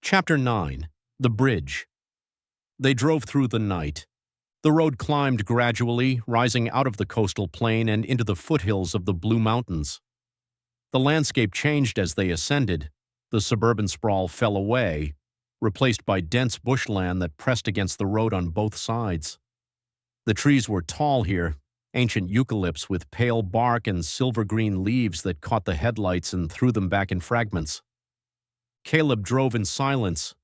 Chapter 9. The Bridge. They drove through the night. The road climbed gradually, rising out of the coastal plain and into the foothills of the Blue Mountains. The landscape changed as they ascended. The suburban sprawl fell away, replaced by dense bushland that pressed against the road on both sides. The trees were tall here, ancient eucalypts with pale bark and silver-green leaves that caught the headlights and threw them back in fragments. Caleb drove in silence.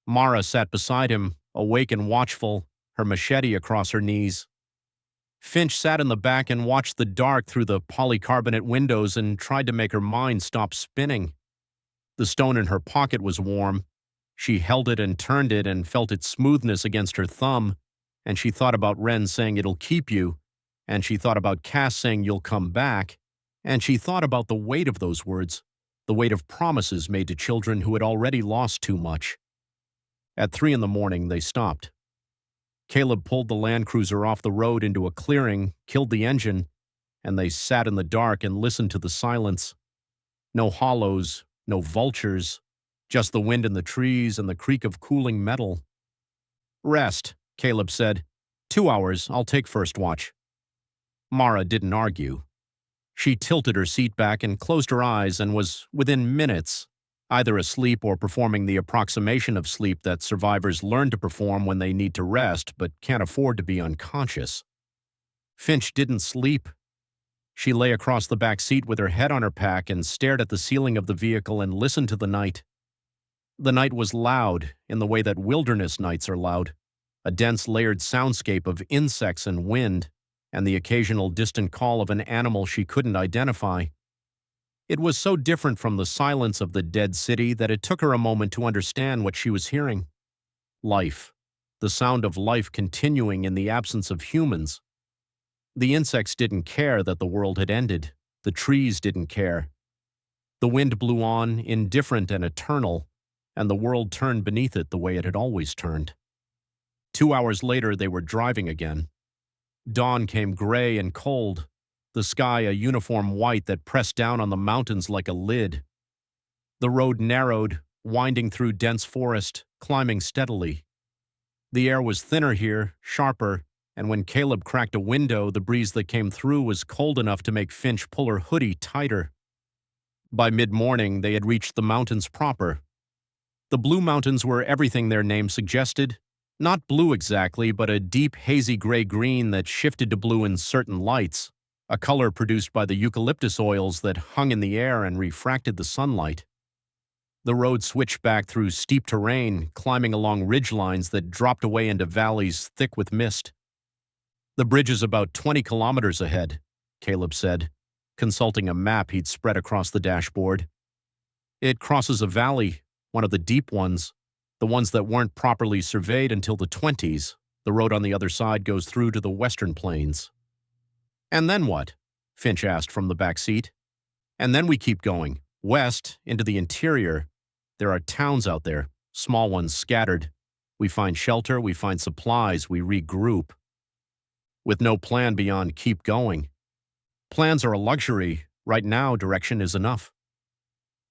Mara sat beside him, awake and watchful, her machete across her knees. Finch sat in the back and watched the dark through the polycarbonate windows and tried to make her mind stop spinning. The stone in her pocket was warm. She held it and turned it and felt its smoothness against her thumb, and she thought about Ren saying it'll keep you, and she thought about Cass saying you'll come back, and she thought about the weight of those words, the weight of promises made to children who had already lost too much. At 3 a.m, they stopped. Caleb pulled the Land Cruiser off the road into a clearing, killed the engine, and they sat in the dark and listened to the silence. No hollows, no vultures, just the wind in the trees and the creak of cooling metal. "Rest," Caleb said. 2 hours, I'll take first watch." Mara didn't argue. She tilted her seat back and closed her eyes and was, within minutes, either asleep or performing the approximation of sleep that survivors learn to perform when they need to rest but can't afford to be unconscious. Finch didn't sleep. She lay across the back seat with her head on her pack and stared at the ceiling of the vehicle and listened to the night. The night was loud in the way that wilderness nights are loud, a dense layered soundscape of insects and wind, and the occasional distant call of an animal she couldn't identify. It was so different from the silence of the dead city that it took her a moment to understand what she was hearing. Life. The sound of life continuing in the absence of humans. The insects didn't care that the world had ended. The trees didn't care. The wind blew on, indifferent and eternal, and the world turned beneath it the way it had always turned. 2 hours later, they were driving again. Dawn came gray and cold, the sky a uniform white that pressed down on the mountains like a lid. The road narrowed, winding through dense forest, climbing steadily. The air was thinner here, sharper, and when Caleb cracked a window, the breeze that came through was cold enough to make Finch pull her hoodie tighter. By mid-morning, they had reached the mountains proper. The Blue Mountains were everything their name suggested. Not blue exactly, but a deep, hazy gray-green that shifted to blue in certain lights, a color produced by the eucalyptus oils that hung in the air and refracted the sunlight. The road switched back through steep terrain, climbing along ridgelines that dropped away into valleys thick with mist. "The bridge is about 20 kilometers ahead," Caleb said, consulting a map he'd spread across the dashboard. "It crosses a valley, one of the deep ones, the ones that weren't properly surveyed until the 20s. The road on the other side goes through to the western plains." "And then what?" Finch asked from the back seat. "And then we keep going, west, into the interior. There are towns out there, small ones scattered. We find shelter, we find supplies, we regroup. With no plan beyond keep going. Plans are a luxury. Right now, direction is enough."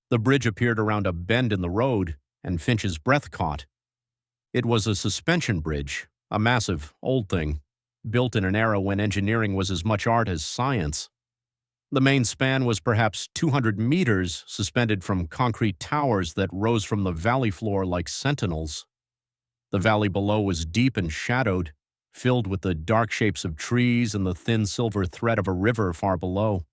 The bridge appeared around a bend in the road, and Finch's breath caught. It was a suspension bridge, a massive, old thing, built in an era when engineering was as much art as science. The main span was perhaps 200 meters, suspended from concrete towers that rose from the valley floor like sentinels. The valley below was deep and shadowed, filled with the dark shapes of trees and the thin silver thread of a river far below.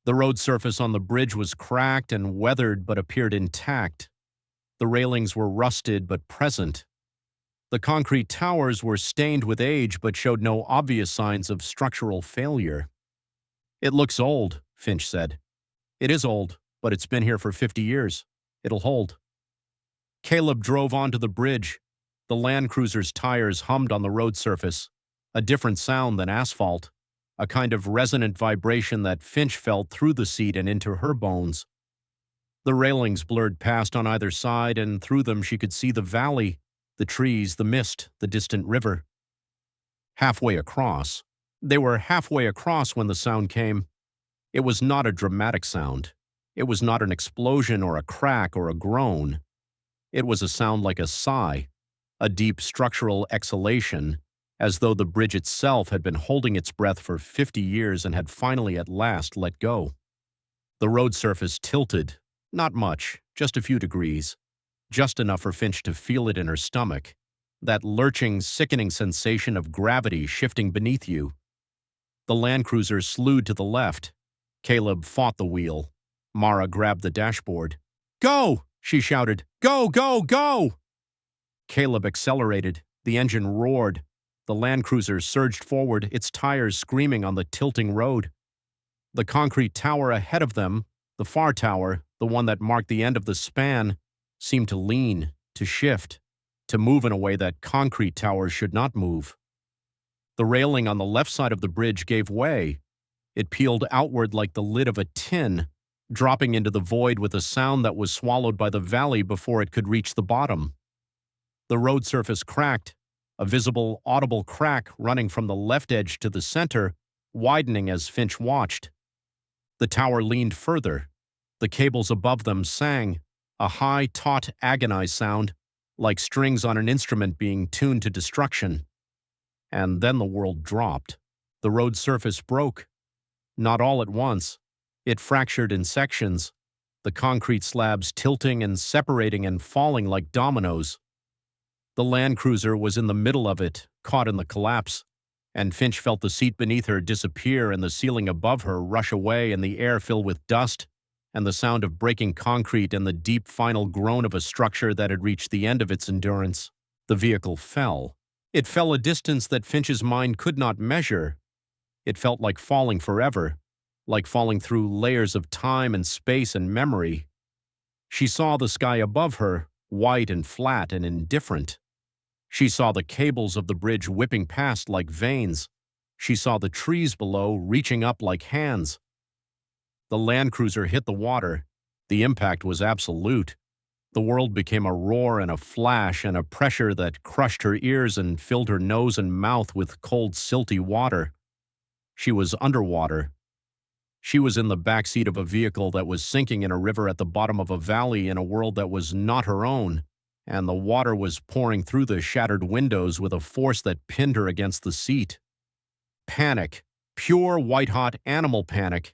The road surface on the bridge was cracked and weathered but appeared intact. The railings were rusted but present. The concrete towers were stained with age but showed no obvious signs of structural failure. "It looks old," Finch said. "It is old, but it's been here for 50 years. It'll hold." Caleb drove onto the bridge. The Land Cruiser's tires hummed on the road surface, a different sound than asphalt, a kind of resonant vibration that Finch felt through the seat and into her bones. The railings blurred past on either side, and through them she could see the valley, the trees, the mist, the distant river. Halfway across. They were halfway across when the sound came. It was not a dramatic sound. It was not an explosion or a crack or a groan. It was a sound like a sigh, a deep structural exhalation, as though the bridge itself had been holding its breath for 50 years and had finally at last let go. The road surface tilted, not much, just a few degrees, just enough for Finch to feel it in her stomach, that lurching, sickening sensation of gravity shifting beneath you. The Land Cruiser slewed to the left. Caleb fought the wheel. Mara grabbed the dashboard. "Go!" she shouted. "Go, go, go!" Caleb accelerated. The engine roared. The Land Cruiser surged forward, its tires screaming on the tilting road. The concrete tower ahead of them, the far tower, the one that marked the end of the span, seemed to lean, to shift, to move in a way that concrete towers should not move. The railing on the left side of the bridge gave way. It peeled outward like the lid of a tin, dropping into the void with a sound that was swallowed by the valley before it could reach the bottom. The road surface cracked, a visible, audible crack running from the left edge to the center, widening as Finch watched. The tower leaned further. The cables above them sang, a high, taut, agonized sound, like strings on an instrument being tuned to destruction. And then the world dropped. The road surface broke. Not all at once. It fractured in sections, the concrete slabs tilting and separating and falling like dominoes. The Land Cruiser was in the middle of it, caught in the collapse, and Finch felt the seat beneath her disappear and the ceiling above her rush away and the air fill with dust, and the sound of breaking concrete and the deep final groan of a structure that had reached the end of its endurance. The vehicle fell. It fell a distance that Finch's mind could not measure. It felt like falling forever, like falling through layers of time and space and memory. She saw the sky above her, white and flat and indifferent. She saw the cables of the bridge whipping past like veins. She saw the trees below reaching up like hands. The Land Cruiser hit the water. The impact was absolute. The world became a roar and a flash and a pressure that crushed her ears and filled her nose and mouth with cold, silty water. She was underwater. She was in the backseat of a vehicle that was sinking in a river at the bottom of a valley in a world that was not her own, and the water was pouring through the shattered windows with a force that pinned her against the seat. Panic, pure white-hot animal panic.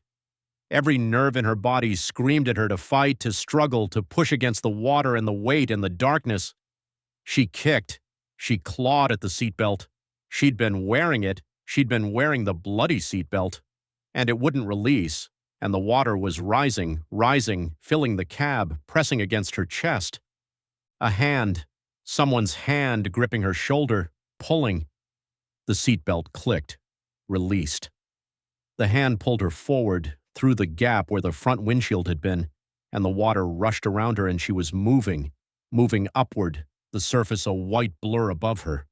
Every nerve in her body screamed at her to fight, to struggle, to push against the water and the weight and the darkness. She kicked. She clawed at the seatbelt. She'd been wearing it. She'd been wearing the bloody seatbelt. And it wouldn't release, and the water was rising, rising, filling the cab, pressing against her chest. A hand, someone's hand gripping her shoulder, pulling. The seatbelt clicked, released. The hand pulled her forward, through the gap where the front windshield had been, and the water rushed around her and she was moving, moving upward, the surface a white blur above her.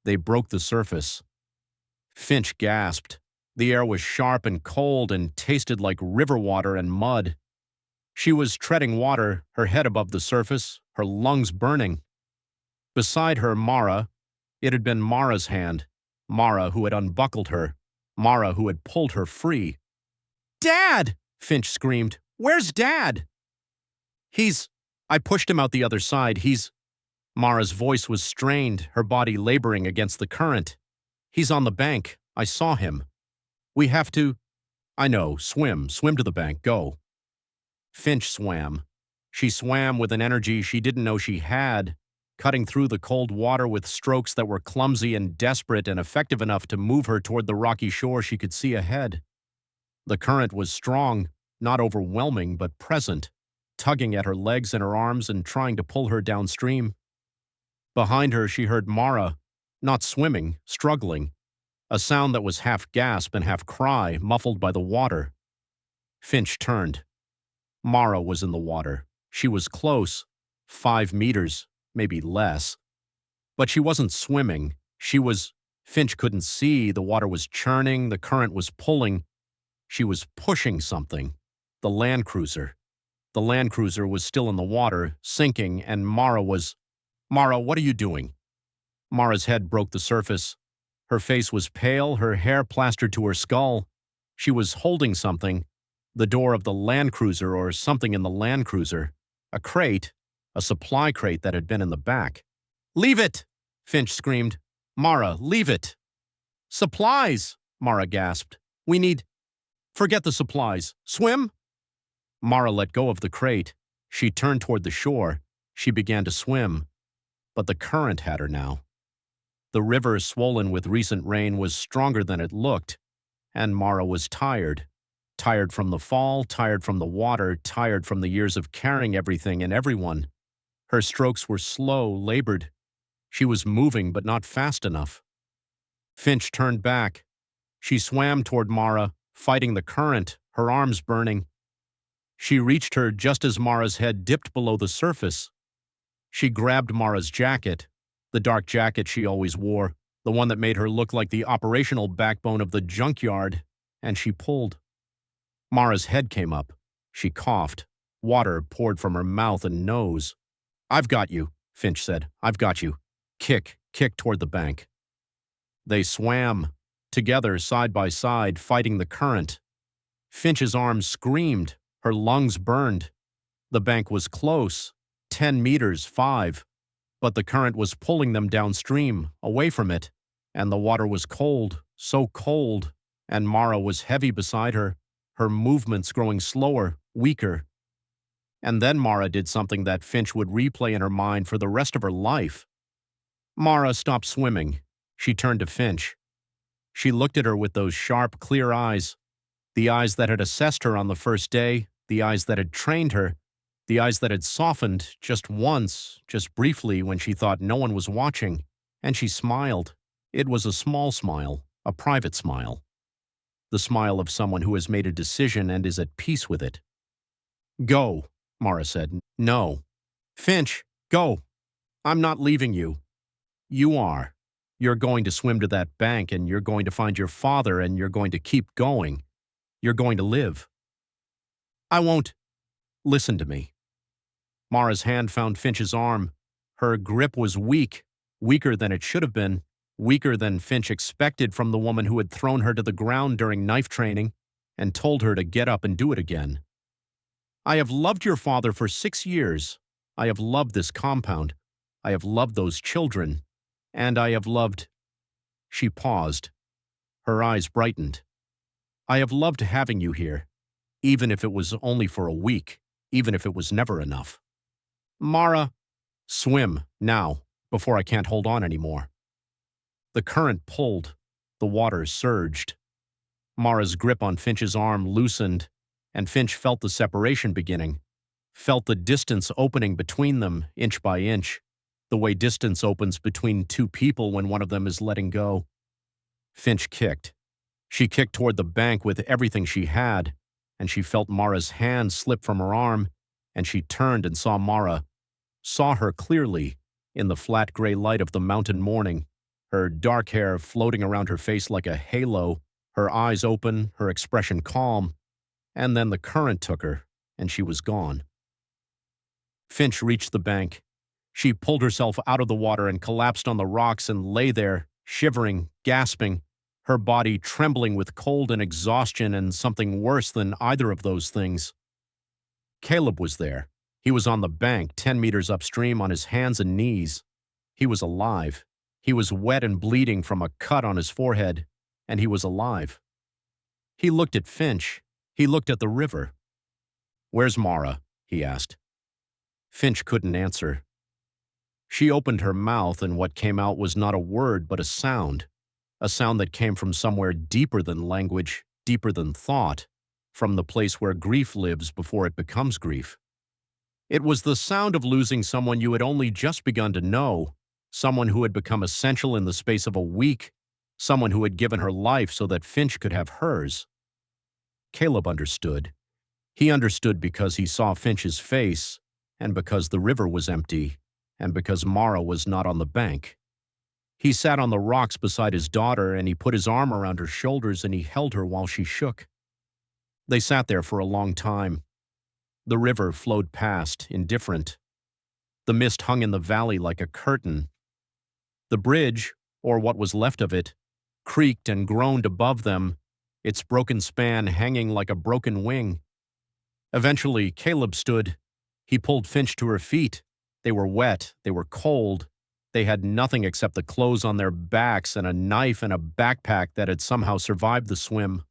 They broke the surface. Finch gasped. The air was sharp and cold and tasted like river water and mud. She was treading water, her head above the surface, her lungs burning. Beside her, Mara. It had been Mara's hand. Mara who had unbuckled her. Mara who had pulled her free. "Dad!" Finch screamed. "Where's Dad?" I pushed him out the other side. Mara's voice was strained, her body laboring against the current. "He's on the bank. I saw him. We have to—" "I know. Swim to the bank. Go." Finch swam. She swam with an energy she didn't know she had, cutting through the cold water with strokes that were clumsy and desperate and effective enough to move her toward the rocky shore she could see ahead. The current was strong, not overwhelming, but present, tugging at her legs and her arms and trying to pull her downstream. Behind her she heard Mara, not swimming, struggling, a sound that was half gasp and half cry, muffled by the water. Finch turned. Mara was in the water. She was close, 5 meters, maybe less. But she wasn't swimming. Finch couldn't see, the water was churning, the current was pulling. She was pushing something. The Land Cruiser. The Land Cruiser was still in the water, sinking, and Mara, what are you doing? Mara's head broke the surface. Her face was pale, her hair plastered to her skull. She was holding something, the door of the Land Cruiser or something in the Land Cruiser. A crate, a supply crate that had been in the back. "Leave it!" Finch screamed. "Mara, leave it!" "Supplies!" Mara gasped. "We need—" "Forget the supplies. Swim?" Mara let go of the crate. She turned toward the shore. She began to swim. But the current had her now. The river, swollen with recent rain, was stronger than it looked, and Mara was tired. Tired from the fall, tired from the water, tired from the years of carrying everything and everyone. Her strokes were slow, labored. She was moving, but not fast enough. Finch turned back. She swam toward Mara, fighting the current, her arms burning. She reached her just as Mara's head dipped below the surface. She grabbed Mara's jacket, the dark jacket she always wore, the one that made her look like the operational backbone of the junkyard, and she pulled. Mara's head came up. She coughed. Water poured from her mouth and nose. "I've got you," Finch said. "I've got you." Kick toward the bank. They swam, together, side by side, fighting the current. Finch's arms screamed. Her lungs burned. The bank was close, 10 meters, 5. But the current was pulling them downstream, away from it, and the water was cold, so cold, and Mara was heavy beside her, her movements growing slower, weaker. And then Mara did something that Finch would replay in her mind for the rest of her life. Mara stopped swimming. She turned to Finch. She looked at her with those sharp, clear eyes, the eyes that had assessed her on the first day, the eyes that had trained her, the eyes that had softened just once, just briefly when she thought no one was watching, and she smiled. It was a small smile, a private smile. The smile of someone who has made a decision and is at peace with it. "Go," Mara said. "No. Finch, go. I'm not leaving you. You are. You're going to swim to that bank, and you're going to find your father, and you're going to keep going. You're going to live." "I won't." "Listen to me." Mara's hand found Finch's arm. Her grip was weak, weaker than it should have been, weaker than Finch expected from the woman who had thrown her to the ground during knife training and told her to get up and do it again. "I have loved your father for 6 years. I have loved this compound. I have loved those children. And I have loved—" She paused. Her eyes brightened. "I have loved having you here, even if it was only for a week, even if it was never enough. Mara, swim, now, before I can't hold on anymore." The current pulled. The water surged. Mara's grip on Finch's arm loosened, and Finch felt the separation beginning, felt the distance opening between them, inch by inch, the way distance opens between two people when one of them is letting go. Finch kicked. She kicked toward the bank with everything she had, and she felt Mara's hand slip from her arm, and she turned and saw Mara, saw her clearly in the flat gray light of the mountain morning, her dark hair floating around her face like a halo, her eyes open, her expression calm, and then the current took her, and she was gone. Finch reached the bank. She pulled herself out of the water and collapsed on the rocks and lay there, shivering, gasping, her body trembling with cold and exhaustion and something worse than either of those things. Caleb was there. He was on the bank, 10 meters upstream, on his hands and knees. He was alive. He was wet and bleeding from a cut on his forehead, and he was alive. He looked at Finch. He looked at the river. "Where's Mara?" he asked. Finch couldn't answer. She opened her mouth, and what came out was not a word but a sound that came from somewhere deeper than language, deeper than thought, from the place where grief lives before it becomes grief. It was the sound of losing someone you had only just begun to know, someone who had become essential in the space of a week, someone who had given her life so that Finch could have hers. Caleb understood. He understood because he saw Finch's face, and because the river was empty, and because Mara was not on the bank. He sat on the rocks beside his daughter, and he put his arm around her shoulders, and he held her while she shook. They sat there for a long time. The river flowed past, indifferent. The mist hung in the valley like a curtain. The bridge, or what was left of it, creaked and groaned above them, its broken span hanging like a broken wing. Eventually, Caleb stood. He pulled Finch to her feet. They were wet, they were cold, they had nothing except the clothes on their backs and a knife and a backpack that had somehow survived the swim.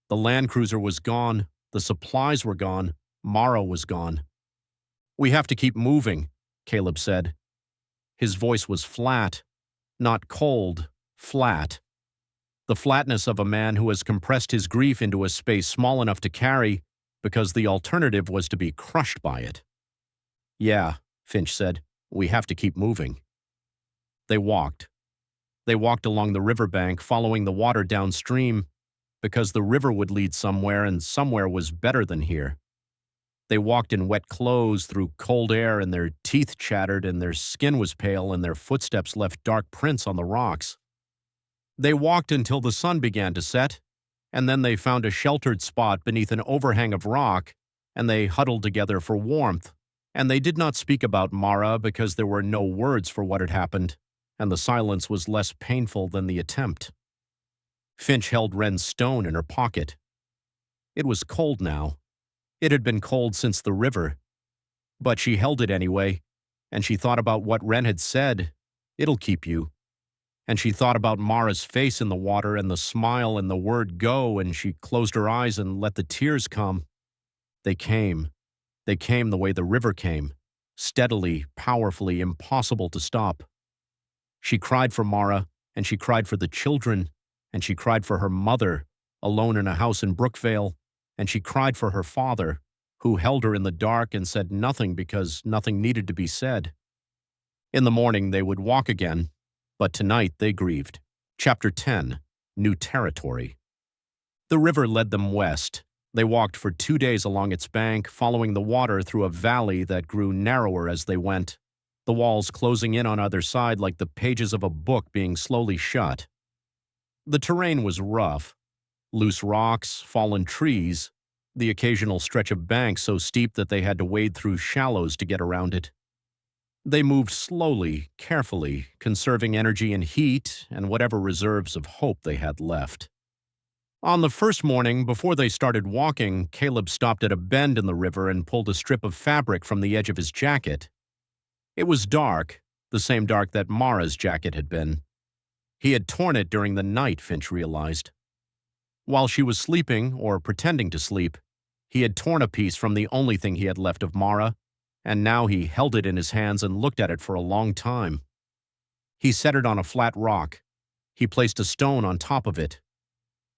The Land Cruiser was gone, the supplies were gone, Mara was gone. "We have to keep moving," Caleb said. His voice was flat, not cold, flat. The flatness of a man who has compressed his grief into a space small enough to carry because the alternative was to be crushed by it. "Yeah," Finch said, "we have to keep moving." They walked. They walked along the riverbank, following the water downstream, because the river would lead somewhere, and somewhere was better than here. They walked in wet clothes through cold air, and their teeth chattered, and their skin was pale, and their footsteps left dark prints on the rocks. They walked until the sun began to set, and then they found a sheltered spot beneath an overhang of rock, and they huddled together for warmth, and they did not speak about Mara because there were no words for what had happened, and the silence was less painful than the attempt. Finch held Wren's stone in her pocket. It was cold now. It had been cold since the river. But she held it anyway, and she thought about what Wren had said. "It'll keep you." And she thought about Mara's face in the water and the smile and the word go, and she closed her eyes and let the tears come. They came. They came the way the river came, steadily, powerfully, impossible to stop. She cried for Mara, and she cried for the children, and she cried for her mother, alone in a house in Brookvale, and she cried for her father, who held her in the dark and said nothing because nothing needed to be said. In the morning they would walk again, but tonight they grieved. Chapter 10. New Territory. The river led them west. They walked for 2 days along its bank, following the water through a valley that grew narrower as they went, the walls closing in on either side like the pages of a book being slowly shut. The terrain was rough. Loose rocks, fallen trees, the occasional stretch of bank so steep that they had to wade through shallows to get around it. They moved slowly, carefully, conserving energy and heat and whatever reserves of hope they had left. On the first morning, before they started walking, Caleb stopped at a bend in the river and pulled a strip of fabric from the edge of his jacket. It was dark, the same dark that Mara's jacket had been. He had torn it during the night, Finch realized. While she was sleeping, or pretending to sleep, he had torn a piece from the only thing he had left of Mara, and now he held it in his hands and looked at it for a long time. He set it on a flat rock. He placed a stone on top of it.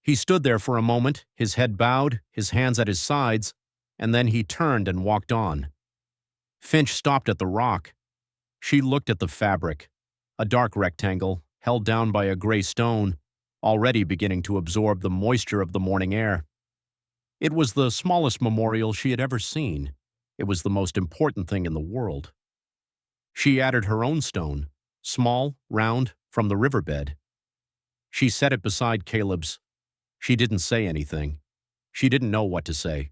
He stood there for a moment, his head bowed, his hands at his sides, and then he turned and walked on. Finch stopped at the rock. She looked at the fabric, a dark rectangle, held down by a gray stone, already beginning to absorb the moisture of the morning air. It was the smallest memorial she had ever seen. It was the most important thing in the world. She added her own stone, small, round, from the riverbed. She set it beside Caleb's. She didn't say anything. She didn't know what to say.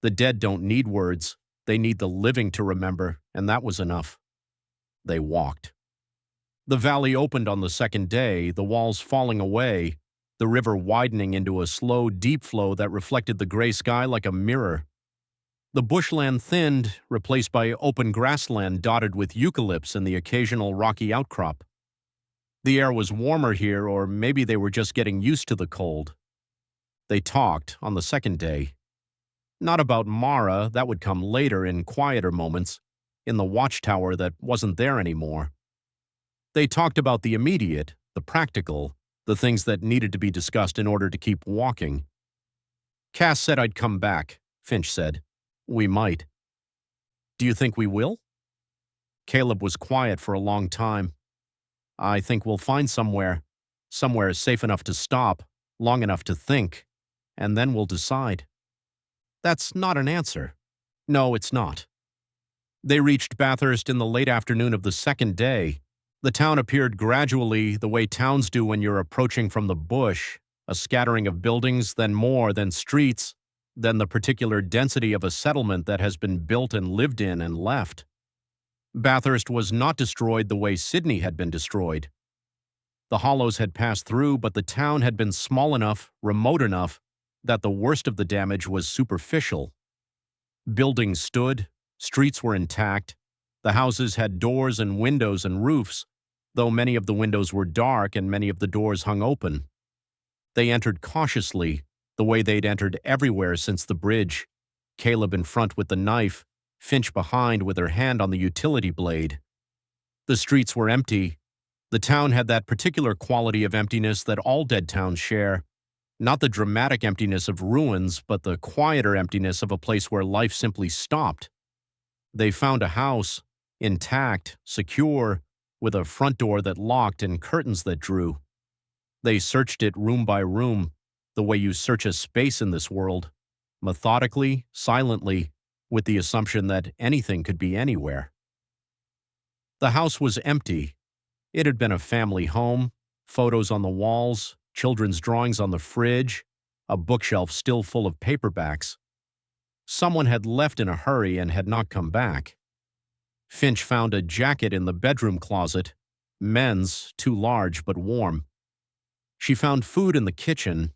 The dead don't need words. They need the living to remember, and that was enough. They walked. The valley opened on the second day, the walls falling away, the river widening into a slow, deep flow that reflected the gray sky like a mirror. The bushland thinned, replaced by open grassland dotted with eucalypts and the occasional rocky outcrop. The air was warmer here, or maybe they were just getting used to the cold. They talked on the second day. Not about Mara, that would come later in quieter moments, in the watchtower that wasn't there anymore. They talked about the immediate, the practical, the things that needed to be discussed in order to keep walking. "Cass said I'd come back," Finch said. "We might." "Do you think we will?" Caleb was quiet for a long time. "I think we'll find somewhere safe enough to stop, long enough to think, and then we'll decide." "That's not an answer." "No, it's not." They reached Bathurst in the late afternoon of the second day. The town appeared gradually, the way towns do when you're approaching from the bush, a scattering of buildings, then more, then streets, then the particular density of a settlement that has been built and lived in and left. Bathurst was not destroyed the way Sydney had been destroyed. The hollows had passed through, but the town had been small enough, remote enough, that the worst of the damage was superficial. Buildings stood, streets were intact, The houses had doors and windows and roofs, though many of the windows were dark and many of the doors hung open. They entered cautiously, the way they'd entered everywhere since the bridge, Caleb in front with the knife, Finch behind with her hand on the utility blade. The streets were empty. The town had that particular quality of emptiness that all dead towns share, not the dramatic emptiness of ruins, but the quieter emptiness of a place where life simply stopped. They found a house, intact, secure, with a front door that locked and curtains that drew. They searched it room by room, the way you search a space in this world, methodically, silently, with the assumption that anything could be anywhere. The house was empty. It had been a family home, photos on the walls, children's drawings on the fridge, a bookshelf still full of paperbacks. Someone had left in a hurry and had not come back. Finch found a jacket in the bedroom closet, men's, too large but warm. She found food in the kitchen,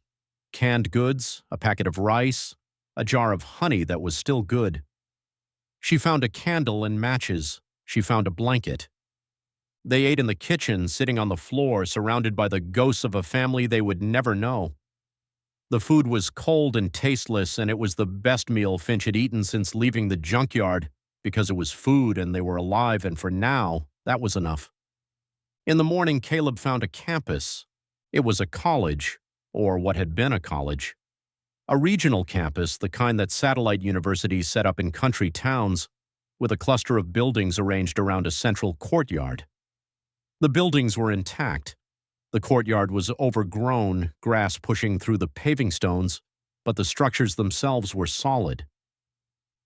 canned goods, a packet of rice, a jar of honey that was still good. She found a candle and matches. She found a blanket. They ate in the kitchen, sitting on the floor, surrounded by the ghosts of a family they would never know. The food was cold and tasteless, and it was the best meal Finch had eaten since leaving the junkyard, because it was food and they were alive, and for now, that was enough. In the morning, Caleb found a campus. It was a college, or what had been a college. A regional campus, the kind that satellite universities set up in country towns, with a cluster of buildings arranged around a central courtyard. The buildings were intact. The courtyard was overgrown, grass pushing through the paving stones, but the structures themselves were solid.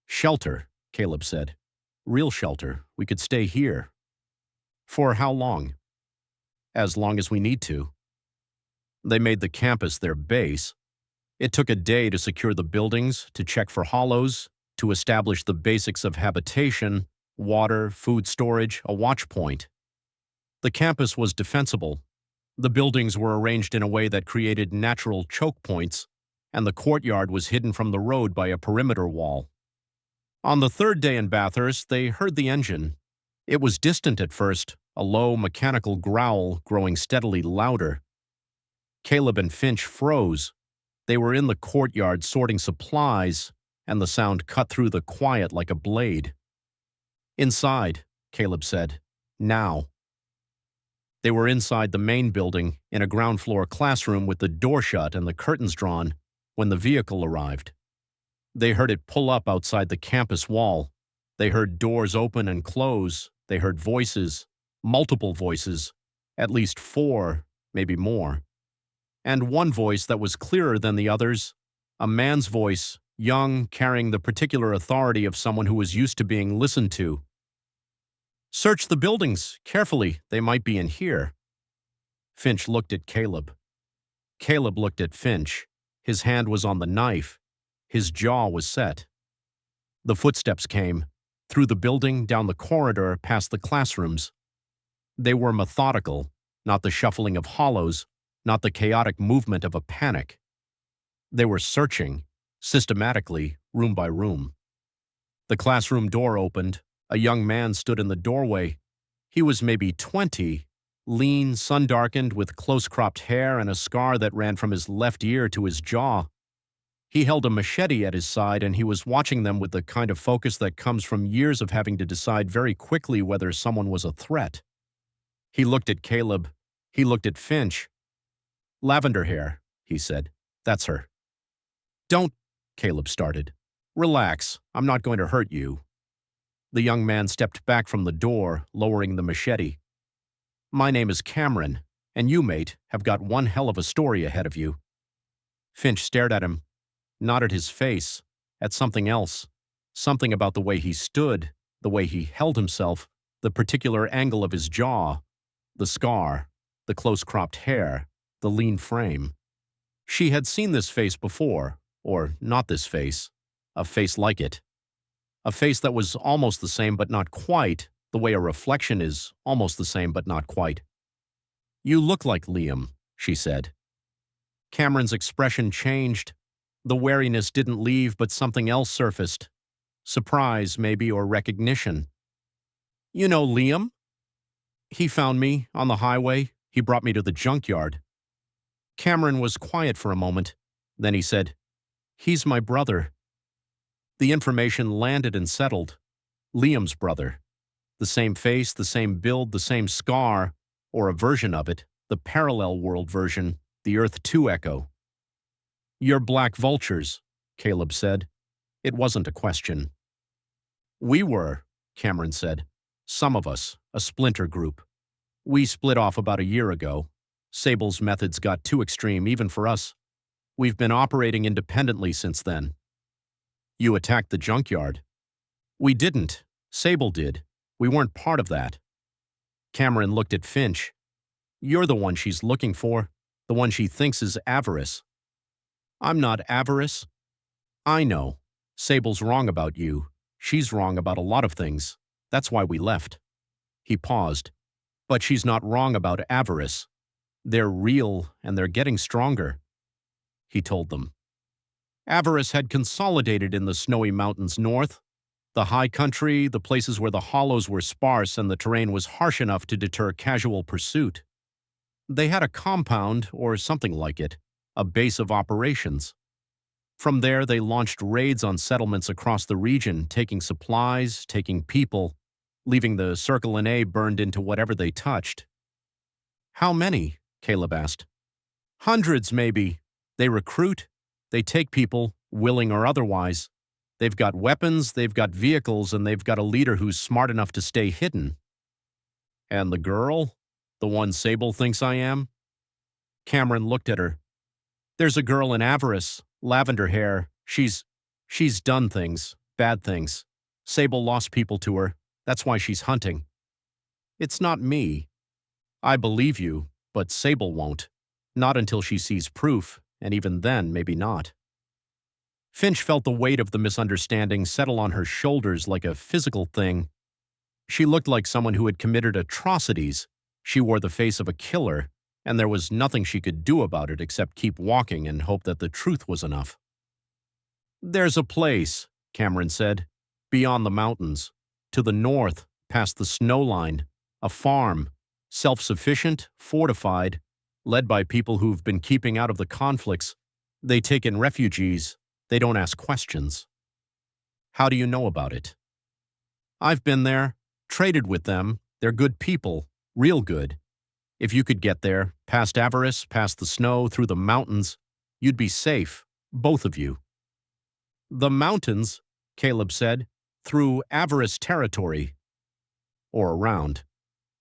"Shelter," Caleb said. "Real shelter. We could stay here." "For how long?" "As long as we need to." They made the campus their base. It took a day to secure the buildings, to check for hollows, to establish the basics of habitation, water, food storage, a watch point. The campus was defensible. The buildings were arranged in a way that created natural choke points, and the courtyard was hidden from the road by a perimeter wall. On the third day in Bathurst, they heard the engine. It was distant at first, a low mechanical growl growing steadily louder. Caleb and Finch froze. They were in the courtyard sorting supplies, and the sound cut through the quiet like a blade. "Inside," Caleb said. "Now." They were inside the main building, in a ground-floor classroom with the door shut and the curtains drawn, when the vehicle arrived. They heard it pull up outside the campus wall. They heard doors open and close. They heard voices, multiple voices, at least 4, maybe more. And one voice that was clearer than the others, a man's voice, young, carrying the particular authority of someone who was used to being listened to. "Search the buildings, carefully, they might be in here." Finch looked at Caleb. Caleb looked at Finch. His hand was on the knife. His jaw was set. The footsteps came, through the building, down the corridor, past the classrooms. They were methodical, not the shuffling of hollows, not the chaotic movement of a panic. They were searching, systematically, room by room. The classroom door opened. A young man stood in the doorway. He was maybe 20, lean, sun-darkened, with close-cropped hair and a scar that ran from his left ear to his jaw. He held a machete at his side, and he was watching them with the kind of focus that comes from years of having to decide very quickly whether someone was a threat. He looked at Caleb. He looked at Finch. "Lavender hair," he said. "That's her." "Don't," Caleb started. "Relax. I'm not going to hurt you." The young man stepped back from the door, lowering the machete. "My name is Cameron, and you, mate, have got one hell of a story ahead of you." Finch stared at him, not at his face, at something else, something about the way he stood, the way he held himself, the particular angle of his jaw, the scar, the close-cropped hair, the lean frame. She had seen this face before, or not this face, a face like it. A face that was almost the same but not quite, the way a reflection is almost the same but not quite. "You look like Liam," she said. Cameron's expression changed. The wariness didn't leave, but something else surfaced. Surprise, maybe, or recognition. You know Liam? He found me on the highway. He brought me to the junkyard. Cameron was quiet for a moment. Then he said, "He's my brother." The information landed and settled. Liam's brother. The same face, the same build, the same scar, or a version of it, the parallel world version, the Earth 2 echo. "You're black vultures," Caleb said. It wasn't a question. "We were," Cameron said. "Some of us, a splinter group. We split off about a year ago. Sable's methods got too extreme, even for us. We've been operating independently since then." "You attacked the junkyard." "We didn't. Sable did. We weren't part of that." Cameron looked at Finch. "You're the one she's looking for, the one she thinks is Avarice." "I'm not Avarice." "I know. Sable's wrong about you. She's wrong about a lot of things. That's why we left." He paused. "But she's not wrong about Avarice. They're real, and they're getting stronger." He told them. Avarice had consolidated in the snowy mountains north. The high country, the places where the hollows were sparse and the terrain was harsh enough to deter casual pursuit. They had a compound, or something like it, a base of operations. From there, they launched raids on settlements across the region, taking supplies, taking people, leaving the Circle and A burned into whatever they touched. "How many?" Caleb asked. "Hundreds, maybe. They recruit. They take people, willing or otherwise. They've got weapons, they've got vehicles, and they've got a leader who's smart enough to stay hidden." "And the girl? The one Sable thinks I am?" Cameron looked at her. "There's a girl in Avarice, lavender hair. She's done things, bad things. Sable lost people to her. That's why she's hunting." "It's not me. I believe you, but Sable won't. Not until she sees proof, and even then, maybe not." Finch felt the weight of the misunderstanding settle on her shoulders like a physical thing. She looked like someone who had committed atrocities. She wore the face of a killer, and there was nothing she could do about it except keep walking and hope that the truth was enough. "There's a place," Cameron said, "beyond the mountains, to the north, past the snow line, a farm, self-sufficient, fortified, led by people who've been keeping out of the conflicts. They take in refugees. They don't ask questions." "How do you know about it?" "I've been there, traded with them. They're good people, real good. If you could get there, past Avarice, past the snow, through the mountains, you'd be safe, both of you." "The mountains," Caleb said, "through Avarice territory." "Or around.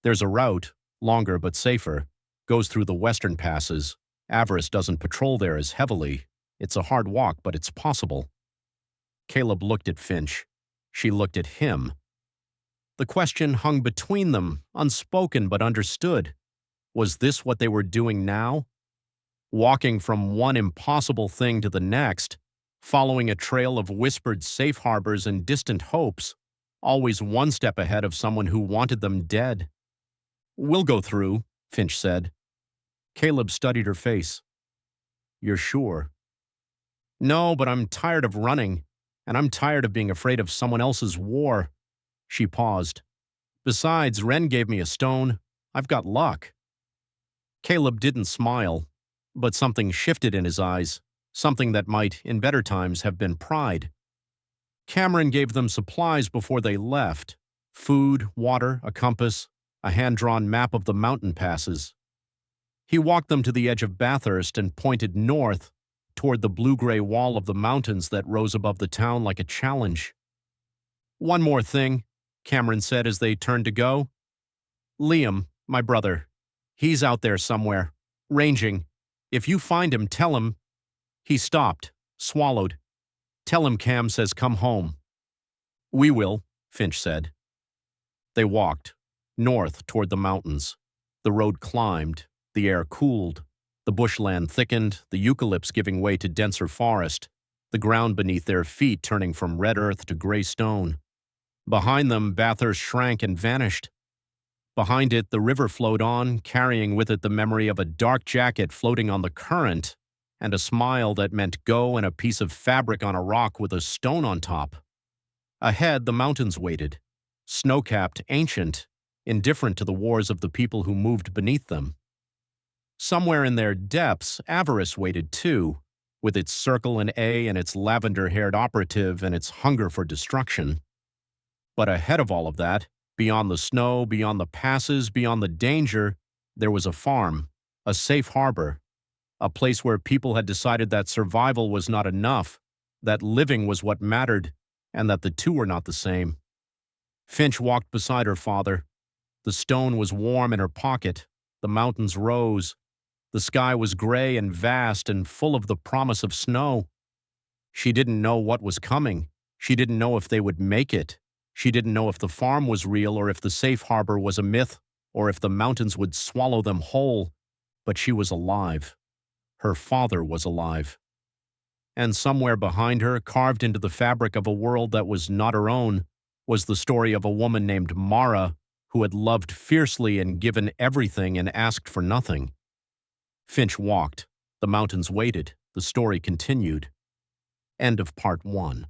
There's a route, longer but safer, goes through the western passes. Avarice doesn't patrol there as heavily. It's a hard walk, but it's possible." Caleb looked at Finch. She looked at him. The question hung between them, unspoken but understood. Was this what they were doing now? Walking from one impossible thing to the next, following a trail of whispered safe harbors and distant hopes, always one step ahead of someone who wanted them dead. "We'll go through," Finch said. Caleb studied her face. "You're sure?" "No, but I'm tired of running, and I'm tired of being afraid of someone else's war." She paused. "Besides, Ren gave me a stone. I've got luck." Caleb didn't smile, but something shifted in his eyes, something that might, in better times, have been pride. Cameron gave them supplies before they left: food, water, a compass, a hand-drawn map of the mountain passes. He walked them to the edge of Bathurst and pointed north, toward the blue-gray wall of the mountains that rose above the town like a challenge. "One more thing," Cameron said as they turned to go. "Liam, my brother, he's out there somewhere, ranging. If you find him, tell him—" He stopped, swallowed. "Tell him Cam says come home." "We will," Finch said. They walked, north toward the mountains. The road climbed, the air cooled. The bushland thickened, the eucalypts giving way to denser forest, the ground beneath their feet turning from red earth to gray stone. Behind them, Bathurst shrank and vanished. Behind it, the river flowed on, carrying with it the memory of a dark jacket floating on the current, and a smile that meant go and a piece of fabric on a rock with a stone on top. Ahead, the mountains waited. snow-capped, ancient, indifferent to the wars of the people who moved beneath them. Somewhere in their depths, avarice waited too, with its circle and A and its lavender-haired operative and its hunger for destruction. But ahead of all of that, beyond the snow, beyond the passes, beyond the danger, there was a farm, a safe harbor, a place where people had decided that survival was not enough, that living was what mattered, and that the two were not the same. Finch walked beside her father. The stone was warm in her pocket. The mountains rose. The sky was gray and vast and full of the promise of snow. She didn't know what was coming. She didn't know if they would make it. She didn't know if the farm was real or if the safe harbor was a myth or if the mountains would swallow them whole. But she was alive. Her father was alive. And somewhere behind her, carved into the fabric of a world that was not her own, was the story of a woman named Mara who had loved fiercely and given everything and asked for nothing. Finch walked. The mountains waited. The story continued. End of part 1.